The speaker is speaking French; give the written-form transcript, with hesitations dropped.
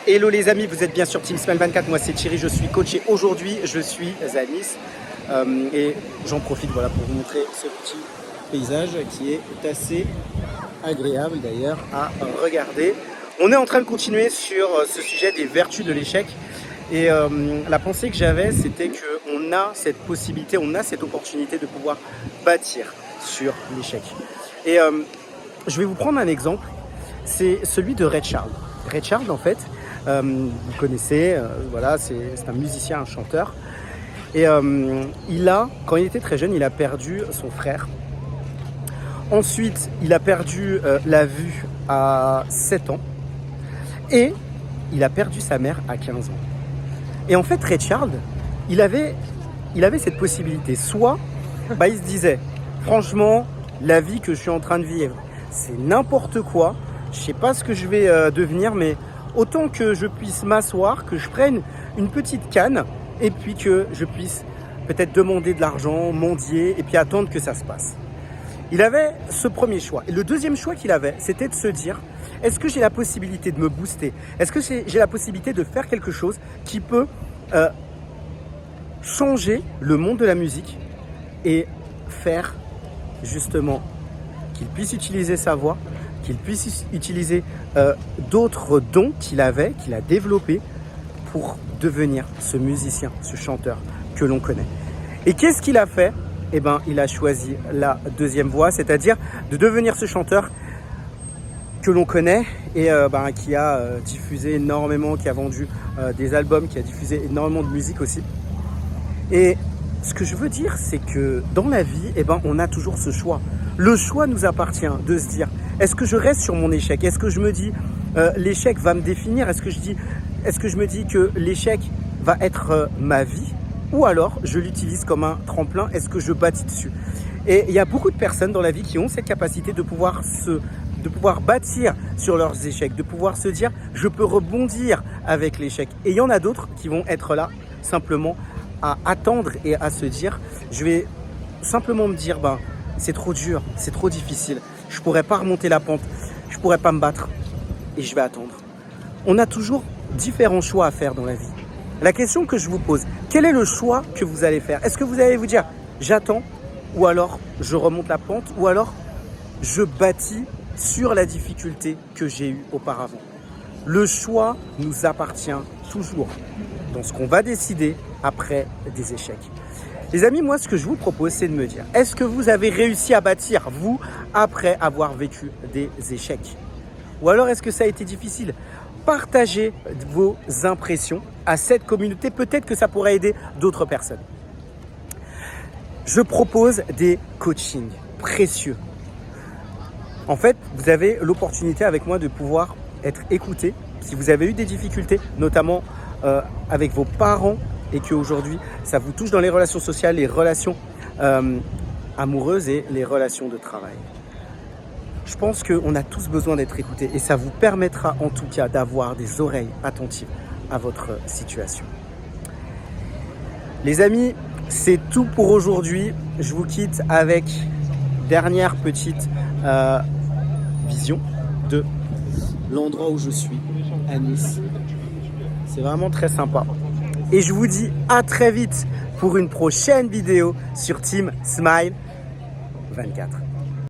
Hello les amis, vous êtes bien sur Team Smile 24, moi c'est Thierry, je suis coach et aujourd'hui je suis à Nice et j'en profite pour vous montrer ce petit paysage qui est assez agréable d'ailleurs à regarder. On est en train de continuer sur ce sujet des vertus de l'échec et la pensée que j'avais c'était qu'on a cette possibilité, on a cette opportunité de pouvoir bâtir sur l'échec. Et je vais vous prendre un exemple, c'est celui de Ray Charles. Ray Charles en fait, vous connaissez, voilà, c'est un musicien, un chanteur. Et quand il était très jeune, il a perdu son frère. Ensuite, il a perdu la vue à 7 ans. Et il a perdu sa mère à 15 ans. Et en fait, Ray Charles, il avait cette possibilité. Soit, il se disait, franchement, la vie que je suis en train de vivre, c'est n'importe quoi. Je ne sais pas ce que je vais devenir, mais autant que je puisse m'asseoir, que je prenne une petite canne et puis que je puisse peut-être demander de l'argent, mendier et puis attendre que ça se passe. Il avait ce premier choix. Et le deuxième choix qu'il avait, c'était de se dire, est-ce que j'ai la possibilité de me booster? Est-ce que j'ai la possibilité de faire quelque chose qui peut changer le monde de la musique et faire justement qu'il puisse utiliser sa voix, qu'il puisse utiliser d'autres dons qu'il a développés pour devenir ce musicien, ce chanteur que l'on connaît. Et qu'est-ce qu'il a fait? Eh bien, il a choisi la deuxième voie, c'est-à-dire de devenir ce chanteur que l'on connaît et qui a diffusé énormément, qui a vendu des albums, qui a diffusé énormément de musique aussi. Et ce que je veux dire, c'est que dans la vie, on a toujours ce choix. Le choix nous appartient de se dire, est-ce que je reste sur mon échec? Est-ce que je me dis, l'échec va me définir? Est-ce que je me dis que l'échec va être ma vie? Ou alors, je l'utilise comme un tremplin? Est-ce que je bâtis dessus? Et il y a beaucoup de personnes dans la vie qui ont cette capacité de pouvoir bâtir sur leurs échecs, de pouvoir se dire, je peux rebondir avec l'échec. Et il y en a d'autres qui vont être là simplement à attendre et à se dire, je vais simplement me dire, c'est trop dur, c'est trop difficile, je pourrais pas remonter la pente, je pourrais pas me battre et je vais attendre. On a toujours différents choix à faire dans la vie. La question que je vous pose, quel est le choix que vous allez faire? Est-ce que vous allez vous dire, j'attends, ou alors je remonte la pente, ou alors je bâtis sur la difficulté que j'ai eue auparavant? Le choix nous appartient toujours dans ce qu'on va décider après des échecs. Les amis, moi, ce que je vous propose, c'est de me dire, est-ce que vous avez réussi à bâtir, vous, après avoir vécu des échecs? Ou alors, est-ce que ça a été difficile? Partagez vos impressions à cette communauté. Peut-être que ça pourrait aider d'autres personnes. Je propose des coachings précieux. En fait, vous avez l'opportunité avec moi de pouvoir être écouté. Si vous avez eu des difficultés, notamment avec vos parents, et qu'aujourd'hui, ça vous touche dans les relations sociales, les relations amoureuses et les relations de travail. Je pense qu'on a tous besoin d'être écoutés et ça vous permettra en tout cas d'avoir des oreilles attentives à votre situation. Les amis, c'est tout pour aujourd'hui. Je vous quitte avec dernière petite vision de l'endroit où je suis, à Nice. C'est vraiment très sympa. Et je vous dis à très vite pour une prochaine vidéo sur Team Smile 24.